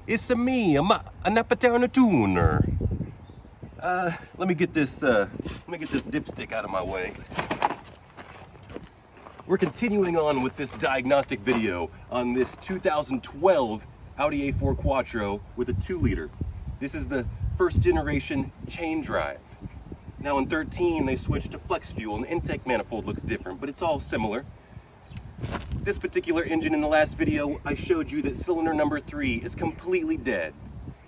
It's me, a Napatana tuner. Let me get this dipstick out of my way. We're continuing on with this diagnostic video on this 2012 Audi A4 Quattro with a 2-liter. This is the first generation chain drive. Now in 13 they switched to flex fuel and the intake manifold looks different, but it's all similar. This particular engine, in the last video I showed you that cylinder number 3 is completely dead.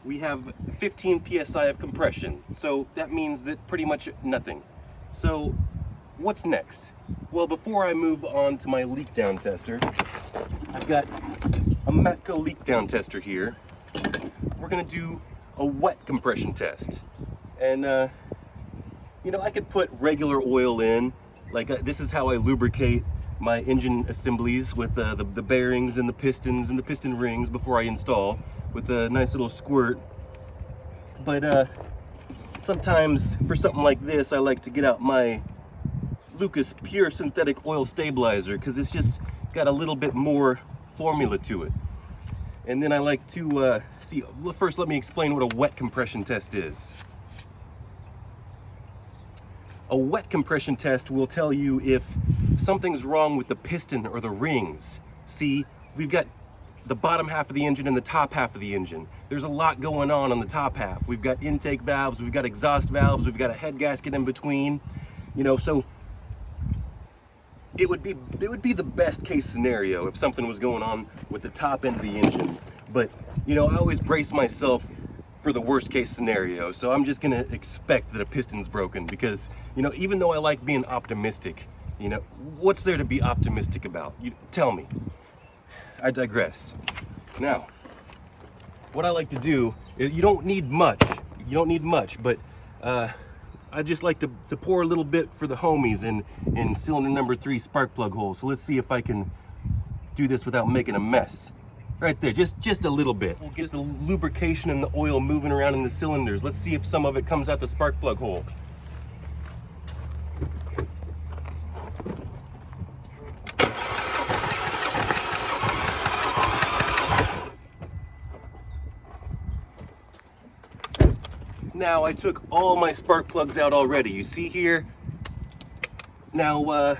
We have 15 psi of compression, so that means that pretty much nothing. So what's next? Well, before I move on to my leak down tester, I've got a Matco leak down tester here. We're gonna do a wet compression test. And you know, I could put regular oil in, like this is how I lubricate my engine assemblies with the bearings and the pistons and the piston rings before I install with a nice little squirt. But sometimes for something like this, I like to get out my Lucas Pure Synthetic Oil Stabilizer because it's just got a little bit more formula to it. And then I like to first let me explain what a wet compression test is. A wet compression test will tell you if something's wrong with the piston or the rings. See, we've got the bottom half of the engine and the top half of the engine. There's a lot going on the top half. We've got intake valves, we've got exhaust valves, we've got a head gasket in between. You know, so it would be the best case scenario if something was going on with the top end of the engine. But you know, I always brace myself for the worst case scenario, so I'm just gonna expect that a piston's broken because, you know, even though I like being optimistic, you know, what's there to be optimistic about? You tell me. I digress. Now, what I like to do is, you don't need much, but I just like to pour a little bit for the homies in cylinder number 3 spark plug hole. So let's see if I can do this without making a mess. Right there, just a little bit. We'll get the lubrication and the oil moving around in the cylinders. Let's see if some of it comes out the spark plug hole. Now I took all my spark plugs out already. You see here? Now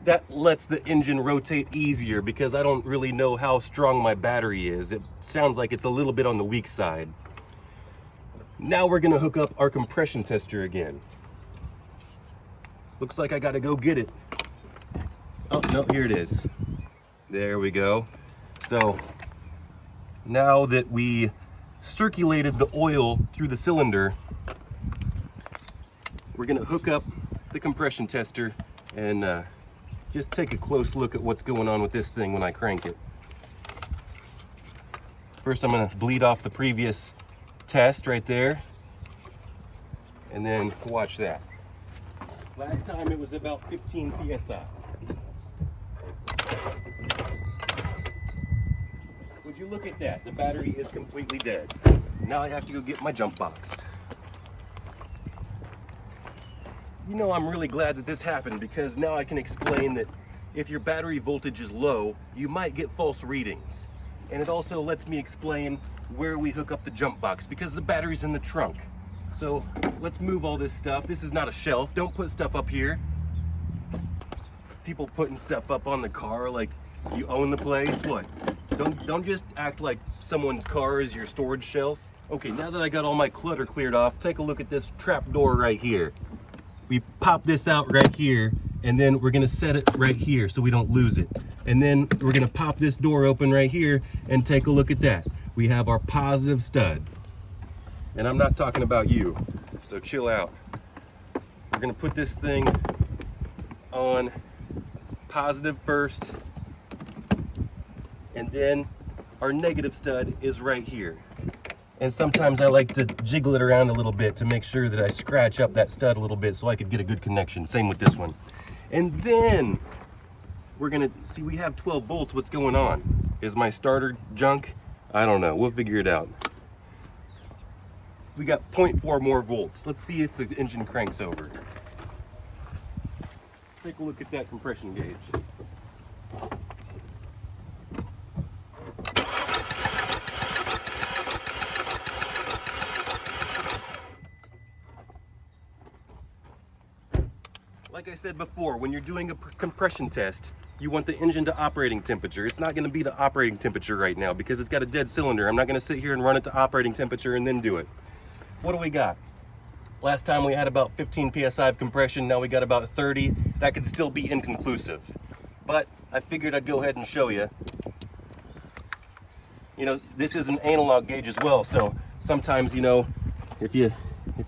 that lets the engine rotate easier because I don't really know how strong my battery is. It sounds like it's a little bit on the weak side. Now we're gonna hook up our compression tester again. Looks like I gotta go get it. Oh, no, here it is. There we go. So now that we circulated the oil through the cylinder, we're gonna hook up the compression tester and just take a close look at what's going on with this thing when I crank it. First I'm gonna bleed off the previous test right there, and then watch that. Last time it was about 15 psi. Would you look at that? The battery is completely dead. Now I have to go get my jump box. You know, I'm really glad that this happened because now I can explain that if your battery voltage is low, you might get false readings. And it also lets me explain where we hook up the jump box because the battery's in the trunk. So let's move all this stuff. This is not a shelf. Don't put stuff up here. People putting stuff up on the car like you own the place. What? Don't just act like someone's car is your storage shelf. Okay, now that I got all my clutter cleared off, take a look at this trap door right here. We pop this out right here, and then we're gonna set it right here so we don't lose it. And then we're gonna pop this door open right here and take a look at that. We have our positive stud. And I'm not talking about you, so chill out. We're gonna put this thing on positive first, and then our negative stud is right here. And sometimes I like to jiggle it around a little bit to make sure that I scratch up that stud a little bit so I could get a good connection. Same with this one. And then we're gonna see, we have 12 volts. What's going on? Is my starter junk? I don't know. We'll figure it out. We got 0.4 more volts. Let's see if the engine cranks over. Take a look at that compression gauge. Like I said before, when you're doing a compression test, you want the engine to operating temperature. It's not going to be the operating temperature right now because it's got a dead cylinder. I'm not going to sit here and run it to operating temperature and then do it. What do we got? Last time we had about 15 psi of compression, now we got about 30. That could still be inconclusive. But I figured I'd go ahead and show you. You know, this is an analog gauge as well, so sometimes, you know, if you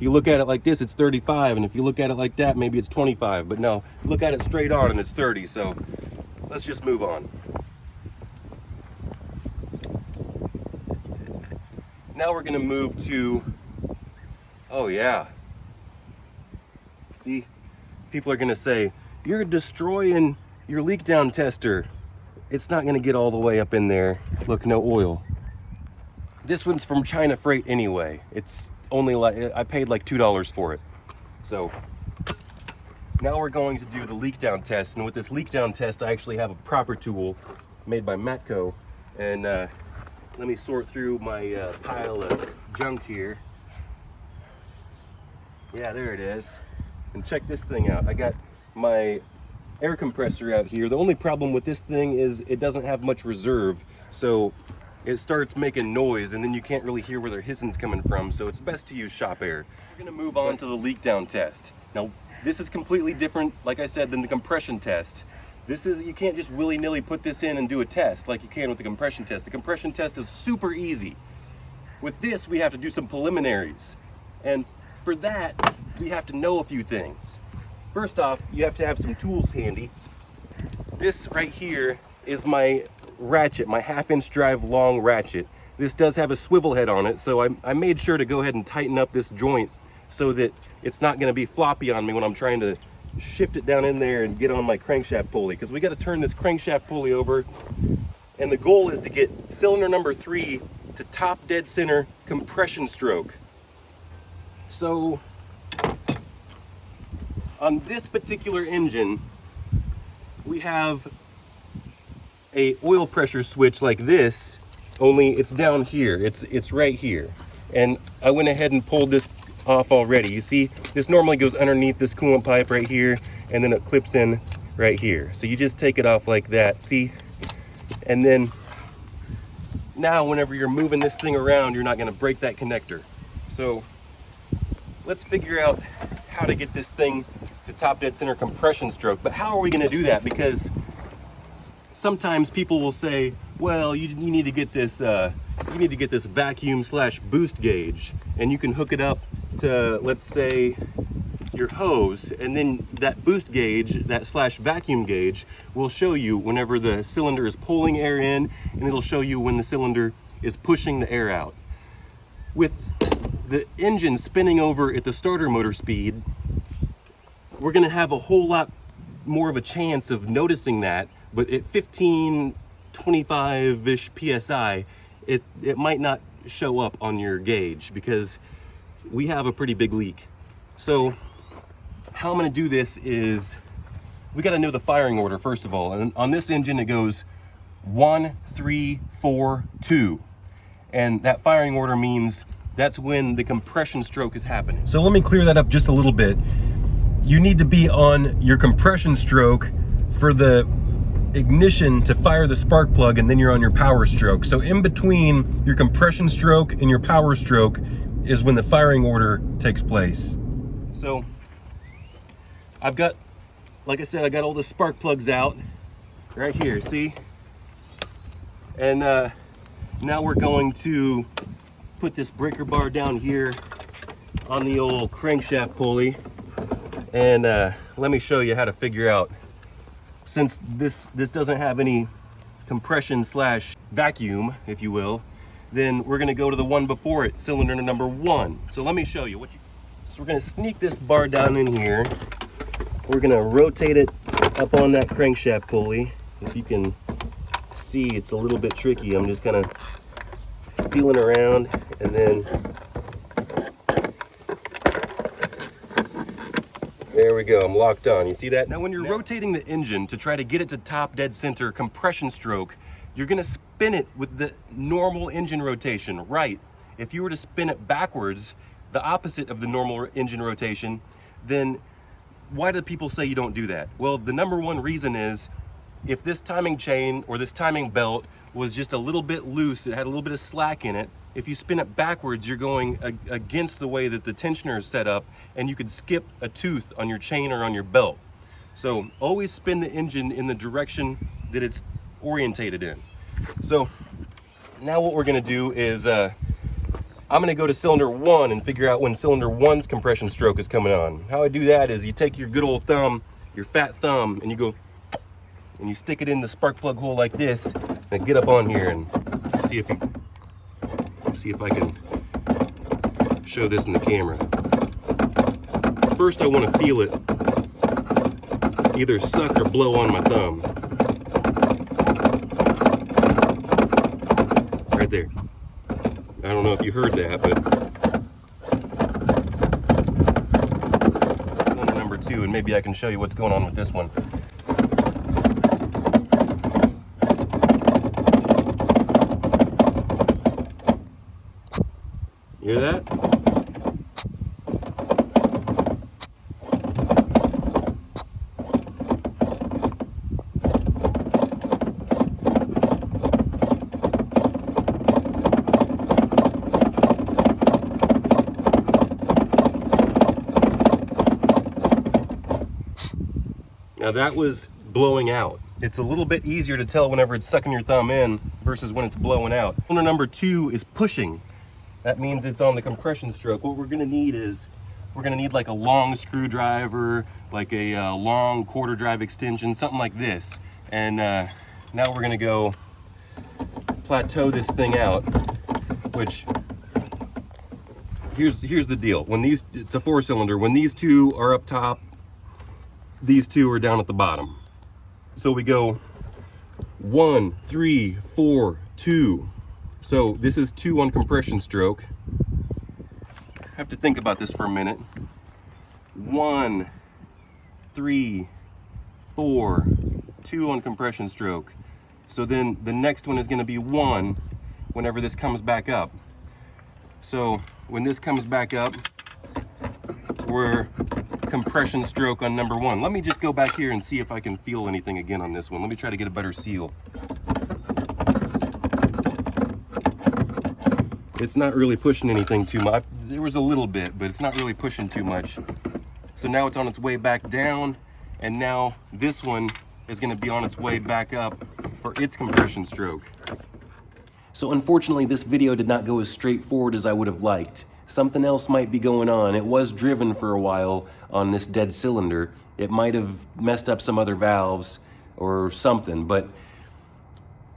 look at it like this, it's 35, and if you look at it like that, maybe it's 25. But no, look at it straight on and it's 30, so let's just move on. Now we're gonna move to, oh yeah. See, people are gonna say, you're destroying your leak down tester. It's not gonna get all the way up in there. Look, no oil. This one's from China Freight anyway. It's only like, I paid like $2 for it. So now we're going to do the leak down test. And with this leak down test, I actually have a proper tool made by Matco. And let me sort through my pile of junk here. Yeah, there it is. And check this thing out. I got my air compressor out here. The only problem with this thing is it doesn't have much reserve. So it starts making noise and then you can't really hear where the hissing's coming from, so it's best to use shop air. We're gonna move on to the leak down test. Now, this is completely different, like I said, than the compression test. This is, you can't just willy-nilly put this in and do a test like you can with the compression test. The compression test is super easy. With this, we have to do some preliminaries. And for that, we have to know a few things. First off, you have to have some tools handy. This right here is my ratchet, my 1/2-inch drive long ratchet. This does have a swivel head on it, so I made sure to go ahead and tighten up this joint so that it's not going to be floppy on me when I'm trying to shift it down in there and get on my crankshaft pulley, because we got to turn this crankshaft pulley over, and the goal is to get cylinder number 3 to top dead center compression stroke. So on this particular engine, we have a oil pressure switch like this, only it's down here. It's right here. And I went ahead and pulled this off already. You see, this normally goes underneath this coolant pipe right here, and then it clips in right here. So you just take it off like that, see? And then now whenever you're moving this thing around, you're not gonna break that connector. So let's figure out how to get this thing to top dead center compression stroke. But how are we gonna do that? Because sometimes people will say, well, you need to get this vacuum / boost gauge, and you can hook it up to, let's say, your hose, and then that boost gauge, that / vacuum gauge, will show you whenever the cylinder is pulling air in, and it'll show you when the cylinder is pushing the air out. With the engine spinning over at the starter motor speed, we're gonna have a whole lot more of a chance of noticing that. But at 15, 25-ish PSI, it might not show up on your gauge because we have a pretty big leak. So how I'm gonna do this is, we gotta know the firing order first of all. And on this engine, it goes 1, 3, 4, 2. And that firing order means that's when the compression stroke is happening. So let me clear that up just a little bit. You need to be on your compression stroke for the ignition to fire the spark plug, and then you're on your power stroke. So in between your compression stroke and your power stroke is when the firing order takes place. So I've got, like I said, I got all the spark plugs out right here, see? And now we're going to put this breaker bar down here on the old crankshaft pulley, and let me show you how to figure out. Since this doesn't have any compression / vacuum, if you will, then we're gonna go to the one before it, cylinder number 1. So let me show you so we're gonna sneak this bar down in here. We're gonna rotate it up on that crankshaft pulley. If you can see, it's a little bit tricky. I'm just kind of feeling around, and then there we go, I'm locked on. You see that? Now when you're rotating the engine to try to get it to top dead center compression stroke, you're gonna spin it with the normal engine rotation, right? If you were to spin it backwards, the opposite of the normal engine rotation, then why do people say you don't do that? Well, the number one reason is if this timing chain or this timing belt was just a little bit loose, it had a little bit of slack in it, if you spin it backwards, you're going against the way that the tensioner is set up, and you could skip a tooth on your chain or on your belt. So always spin the engine in the direction that it's orientated in. So now what we're gonna do is I'm gonna go to cylinder 1 and figure out when cylinder 1's compression stroke is coming on. How I do that is you take your good old thumb, your fat thumb, and you go and you stick it in the spark plug hole like this, and get up on here and see if I can show this in the camera. First I want to feel it either suck or blow on my thumb. Right there. I don't know if you heard that, but cylinder number 2, and maybe I can show you what's going on with this one. You hear that? Now that was blowing out. It's a little bit easier to tell whenever it's sucking your thumb in versus when it's blowing out. Cylinder number 2 is pushing. That means it's on the compression stroke. What we're gonna need is, we're gonna need like a long screwdriver, like a long quarter drive extension, something like this. And now we're gonna go plateau this thing out, which, here's the deal. When these, it's a 4-cylinder, when these two are up top, these two are down at the bottom. So we go 1, 3, 4, 2. So this is 2 on compression stroke. I have to think about this for a minute. 1, 3, 4, 2 on compression stroke. So then the next one is going to be 1 whenever this comes back up. So when this comes back up, we're compression stroke on number 1. Let me just go back here and see if I can feel anything again on this one. Let me try to get a better seal. It's not really pushing anything too much. There was a little bit, but it's not really pushing too much. So now it's on its way back down, and now this one is going to be on its way back up for its compression stroke. So unfortunately, this video did not go as straightforward as I would have liked. Something else might be going on. It was driven for a while on this dead cylinder. It might have messed up some other valves or something, but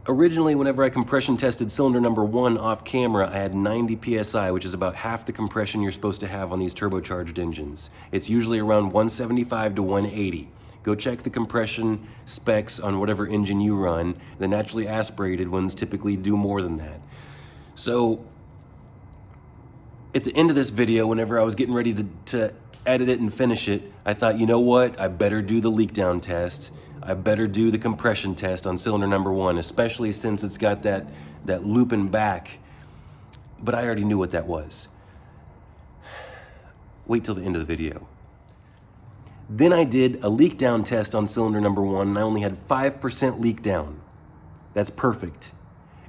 originally, whenever I compression tested cylinder number 1 off camera, I had 90 psi, which is about half the compression you're supposed to have on these turbocharged engines. It's usually around 175 to 180. Go check the compression specs on whatever engine you run. The naturally aspirated ones typically do more than that. So at the end of this video, whenever I was getting ready to edit it and finish it, I thought, you know what? I better do the leak down test. I better do the compression test on cylinder number 1, especially since it's got that looping back. But I already knew what that was. Wait till the end of the video. Then I did a leak down test on cylinder number 1, and I only had 5% leak down. That's perfect.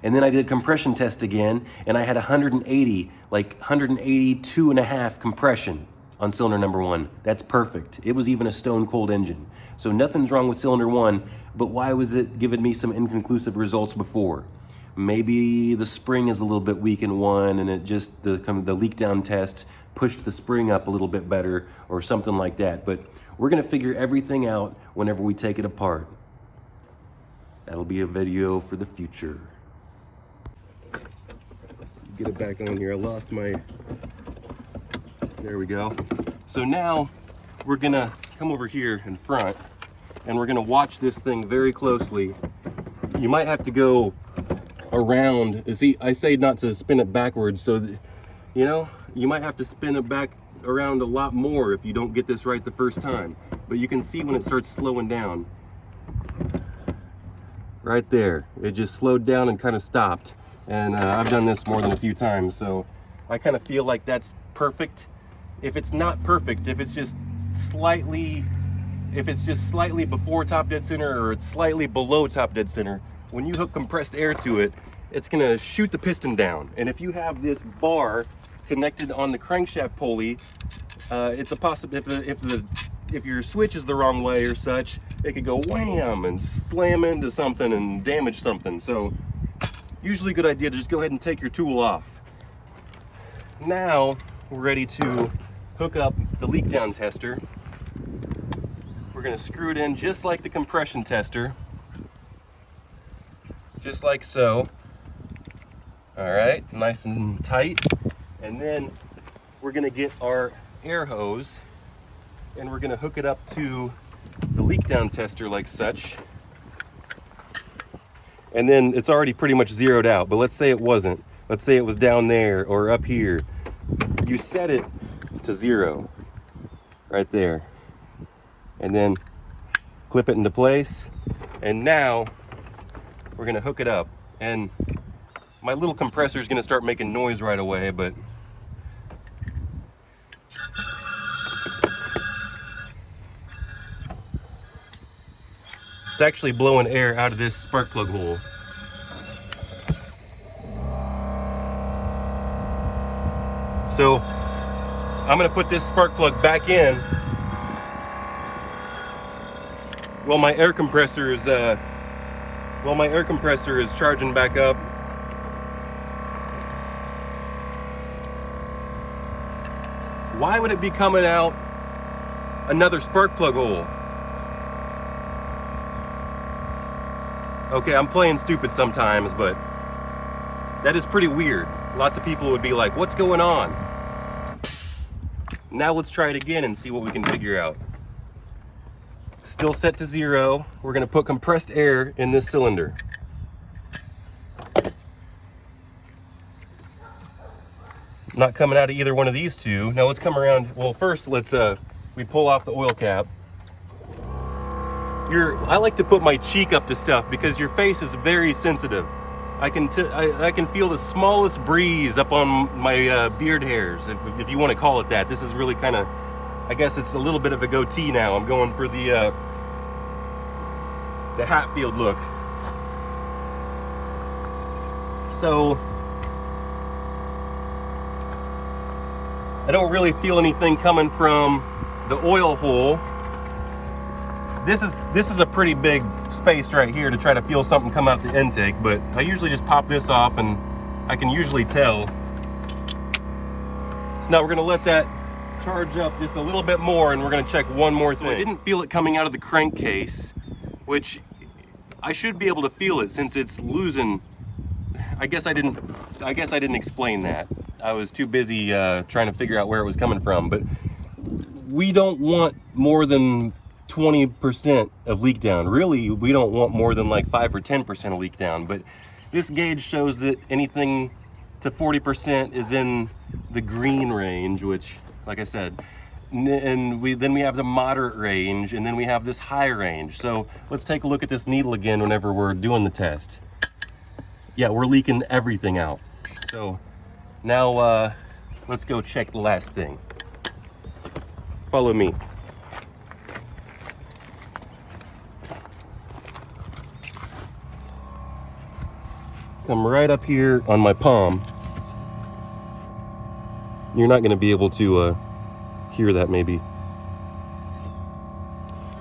And then I did a compression test again, and I had 180, like 182.5 compression on cylinder number 1. That's perfect. It was even a stone cold engine. So nothing's wrong with cylinder 1, but why was it giving me some inconclusive results before? Maybe the spring is a little bit weak in 1, and it just, the leak down test pushed the spring up a little bit better or something like that. But we're gonna figure everything out whenever we take it apart. That'll be a video for the future. Get it back on here. I lost my, there we go. So now we're gonna come over here in front and we're gonna watch this thing very closely. You might have to go around. See, I say not to spin it backwards, so that, you know, you might have to spin it back around a lot more if you don't get this right the first time. But you can see when it starts slowing down. Right there, it just slowed down and kind of stopped. And I've done this more than a few times, so I kind of feel like that's perfect. If it's not perfect, if it's just slightly, if it's just slightly before top dead center or it's slightly below top dead center, when you hook compressed air to it, it's gonna shoot the piston down. And if you have this bar connected on the crankshaft pulley, it's a possibility, if your switch is the wrong way or such, it could go wham and slam into something and damage something. So usually a good idea to just go ahead and take your tool off. Now we're ready to hook up the leak down tester. We're going to screw it in just like the compression tester, just like so. All right, nice and tight. And then we're going to get our air hose and we're going to hook it up to the leak down tester like such. And then it's already pretty much zeroed out, but let's say it wasn't. Let's say it was down there or up here. You set it to 0 right there. And then clip it into place. And now we're gonna hook it up. And my little compressor is gonna start making noise right away, but it's actually blowing air out of this spark plug hole. So I'm gonna put this spark plug back in. Well, my air compressor is charging back up. Why would it be coming out another spark plug hole? Okay, I'm playing stupid sometimes, but that is pretty weird. Lots of people would be like, what's going on? Now let's try it again and see what we can figure out. Still set to 0. We're gonna put compressed air in this cylinder. Not coming out of either one of these two. Now let's come around. Well, first we pull off the oil cap. I like to put my cheek up to stuff because your face is very sensitive. I can feel the smallest breeze up on my beard hairs, if you want to call it that. This is really kind of, I guess it's a little bit of a goatee now. I'm going for the Hatfield look. So I don't really feel anything coming from the oil hole. This is a pretty big space right here to try to feel something come out the intake, but I usually just pop this off and I can usually tell. So now we're gonna let that charge up just a little bit more and we're gonna check one more thing. So I didn't feel it coming out of the crankcase, which I should be able to feel it since it's losing. I guess I didn't explain that. I was too busy trying to figure out where it was coming from, but we don't want more than 20% of leak down. Really, we don't want more than like 5 or 10% of leak down, but this gauge shows that anything to 40% is in the green range, which, like I said, and then we have the moderate range, and then we have this high range. So let's take a look at this needle again whenever we're doing the test. Yeah, we're leaking everything out. So now let's go check the last thing. Follow me. Come right up here on my palm. You're not going to be able to hear that maybe.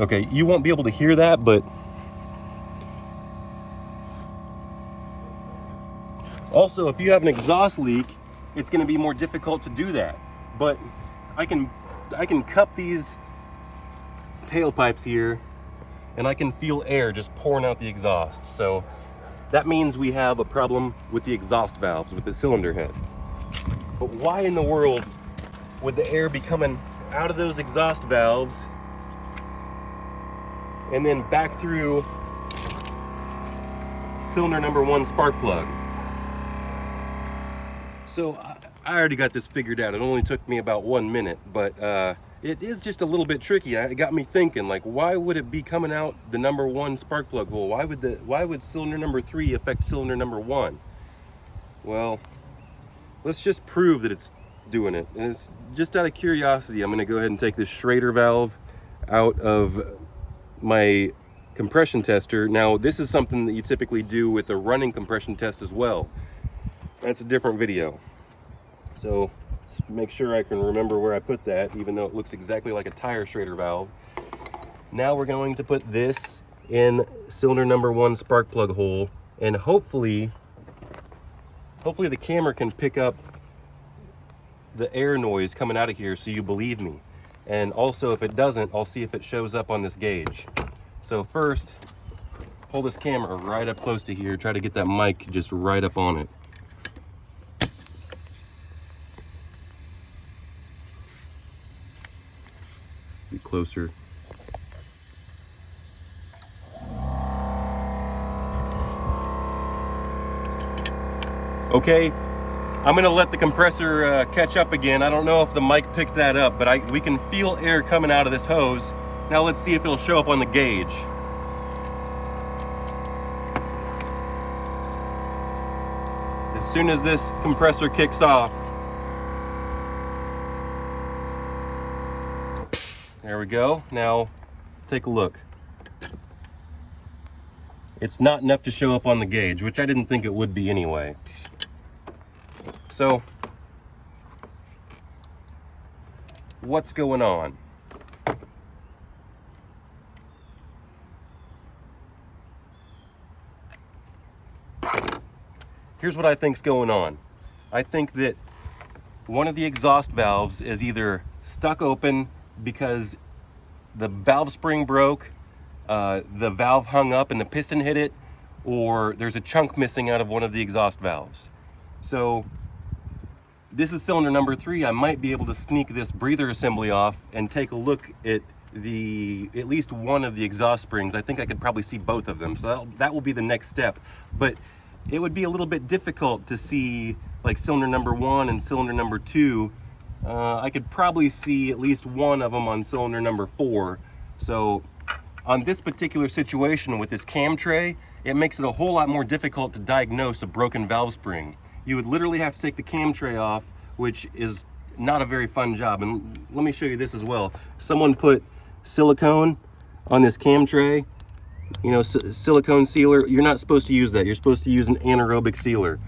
Okay, you won't be able to hear that, but also if you have an exhaust leak, it's going to be more difficult to do that. But I can cup these tailpipes here and I can feel air just pouring out the exhaust. So that means we have a problem with the exhaust valves, with the cylinder head. But why in the world would the air be coming out of those exhaust valves and then back through cylinder number 1 spark plug? So I already got this figured out. It only took me about 1 minute, but it is just a little bit tricky. It got me thinking, like, why would it be coming out the number 1 spark plug hole? Why would cylinder number 3 affect cylinder number 1? Well, let's just prove that it's doing it. And it's just out of curiosity, I'm gonna go ahead and take this Schrader valve out of my compression tester. Now, this is something that you typically do with a running compression test as well. That's a different video. So let's make sure I can remember where I put that, even though it looks exactly like a tire Schrader valve. Now we're going to put this in cylinder number 1 spark plug hole, and hopefully the camera can pick up the air noise coming out of here so you believe me. And also, if it doesn't, I'll see if it shows up on this gauge. So first, pull this camera right up close to here, try to get that mic just right up on it. Be closer. Okay, I'm gonna let the compressor catch up again. I don't know if the mic picked that up, but we can feel air coming out of this hose. Now let's see if it'll show up on the gauge. As soon as this compressor kicks off, there we go. Now take a look. It's not enough to show up on the gauge, which I didn't think it would be anyway. So, what's going on? Here's what I think's going on. I think that one of the exhaust valves is either stuck open because the valve spring broke, the valve hung up and the piston hit it, or there's a chunk missing out of one of the exhaust valves. So this is cylinder number 3. I might be able to sneak this breather assembly off and take a look at at least one of the exhaust springs. I think I could probably see both of them, so that will be the next step. But it would be a little bit difficult to see like cylinder number 1 and cylinder number 2. I could probably see at least one of them on cylinder number 4. So on this particular situation with this cam tray, it makes it a whole lot more difficult to diagnose a broken valve spring. You would literally have to take the cam tray off, which is not a very fun job. And let me show you this as well. Someone put silicone on this cam tray. You know, silicone sealer. You're not supposed to use that. You're supposed to use an anaerobic sealer.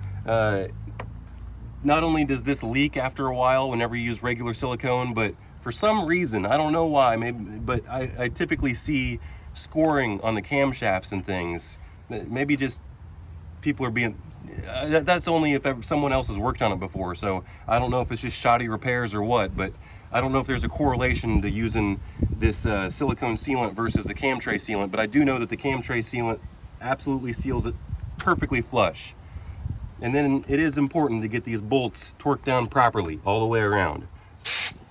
Not only does this leak after a while whenever you use regular silicone, but for some reason, I don't know why, but I typically see scoring on the camshafts and things. Maybe just people are being, that's only if someone else has worked on it before, so I don't know if it's just shoddy repairs or what, but I don't know if there's a correlation to using this silicone sealant versus the cam tray sealant, but I do know that the cam tray sealant absolutely seals it perfectly flush. And then it is important to get these bolts torqued down properly all the way around.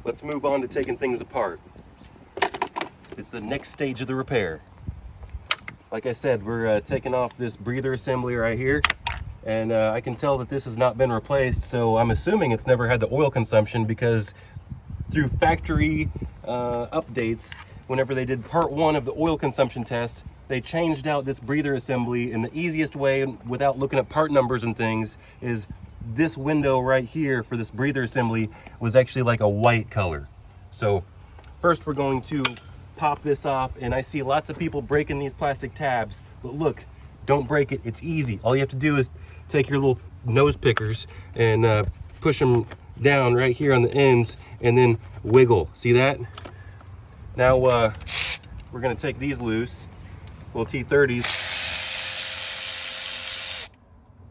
Let's move on to taking things apart. It's the next stage of the repair. Like I said, we're taking off this breather assembly right here, and I can tell that this has not been replaced, so I'm assuming it's never had the oil consumption, because through factory updates, whenever they did part 1 of the oil consumption test, they changed out this breather assembly, and the easiest way, without looking at part numbers and things, is this window right here for this breather assembly was actually like a white color. So first we're going to pop this off, and I see lots of people breaking these plastic tabs, but look, don't break it. It's easy. All you have to do is take your little nose pickers and push them down right here on the ends, and then wiggle. See that? Now we're going to take these loose, little T30s.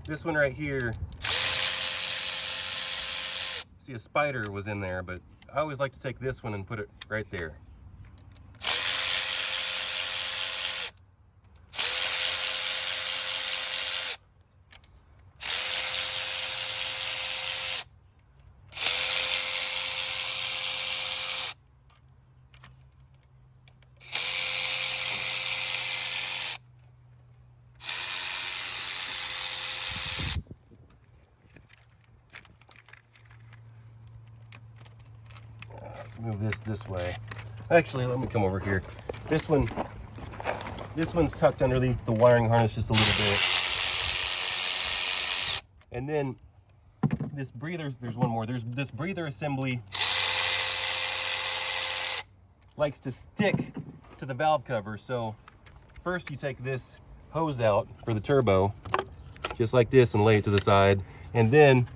This one right here, see, a spider was in there, but I always like to take this one and put it right there. Let's move this way. Actually, let me come over here. This one's tucked underneath the wiring harness just a little bit. And then this breather, there's one more. There's this breather assembly likes to stick to the valve cover. So first you take this hose out for the turbo, just like this, and lay it to the side, and then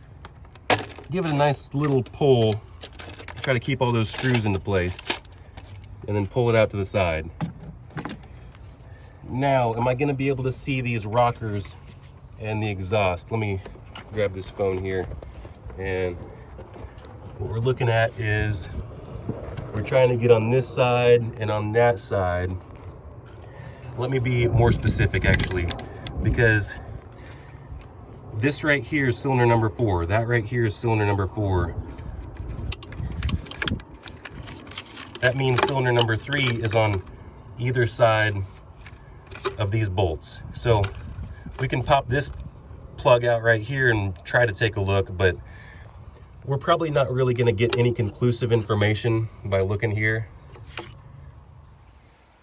give it a nice little pull. Try to keep all those screws into place, and then pull it out to the side. Now, am I gonna be able to see these rockers and the exhaust? Let me grab this phone here, and what we're looking at is we're trying to get on this side and on that side. Let me be more specific actually, because this right here is cylinder number 4. That right here is cylinder number 4. That means cylinder number 3 is on either side of these bolts. So we can pop this plug out right here and try to take a look, but we're probably not really going to get any conclusive information by looking here.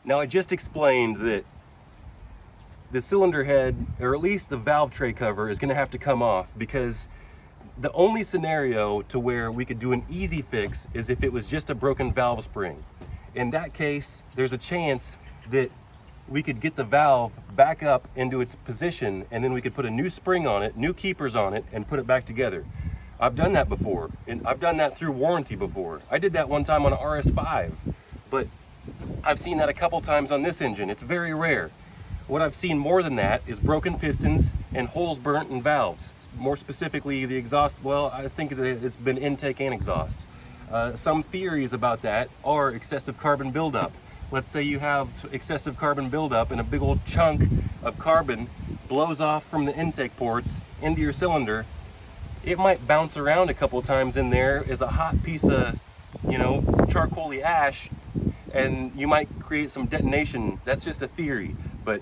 Now, I just explained that the cylinder head, or at least the valve tray cover, is going to have to come off, because the only scenario to where we could do an easy fix is if it was just a broken valve spring. In that case, there's a chance that we could get the valve back up into its position, and then we could put a new spring on it, new keepers on it, and put it back together. I've done that before, and I've done that through warranty before. I did that one time on an RS5, but I've seen that a couple times on this engine. It's very rare. What I've seen more than that is broken pistons and holes burnt in valves. More specifically, the exhaust, well, I think that it's been intake and exhaust. Some theories about that are excessive carbon buildup. Let's say you have excessive carbon buildup and a big old chunk of carbon blows off from the intake ports into your cylinder. It might bounce around a couple times in there as a hot piece of, charcoaly ash, and you might create some detonation. That's just a theory, but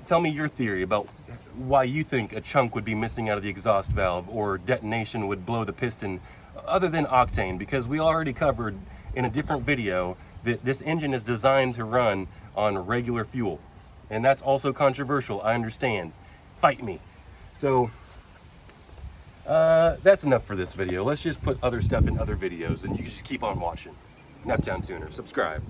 tell me your theory about why you think a chunk would be missing out of the exhaust valve, or detonation would blow the piston, other than octane, because we already covered in a different video that this engine is designed to run on regular fuel. And that's also controversial, I understand. Fight me. So, that's enough for this video. Let's just put other stuff in other videos, and you can just keep on watching. Naptown Tuner, subscribe.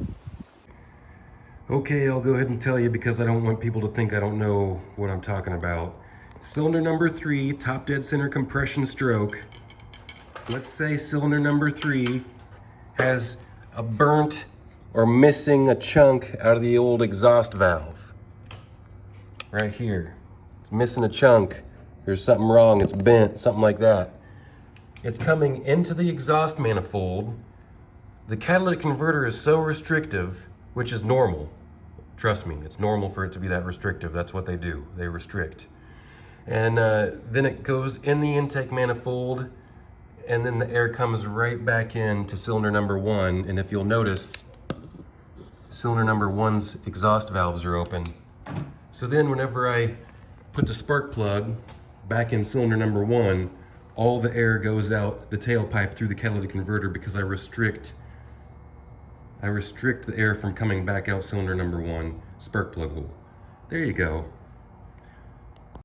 Okay, I'll go ahead and tell you, because I don't want people to think I don't know what I'm talking about. Cylinder number 3, top dead center compression stroke. Let's say cylinder number 3 has a burnt or missing a chunk out of the old exhaust valve. Right here. It's missing a chunk. There's something wrong, it's bent, something like that. It's coming into the exhaust manifold. The catalytic converter is so restrictive, which is normal. Trust me, it's normal for it to be that restrictive. That's what they do, they restrict. And then it goes in the intake manifold, and then the air comes right back in to cylinder number 1. And if you'll notice, cylinder number 1's exhaust valves are open. So then whenever I put the spark plug back in cylinder number 1, all the air goes out the tailpipe through the catalytic converter, because I restrict the air from coming back out cylinder number 1 spark plug hole. There you go.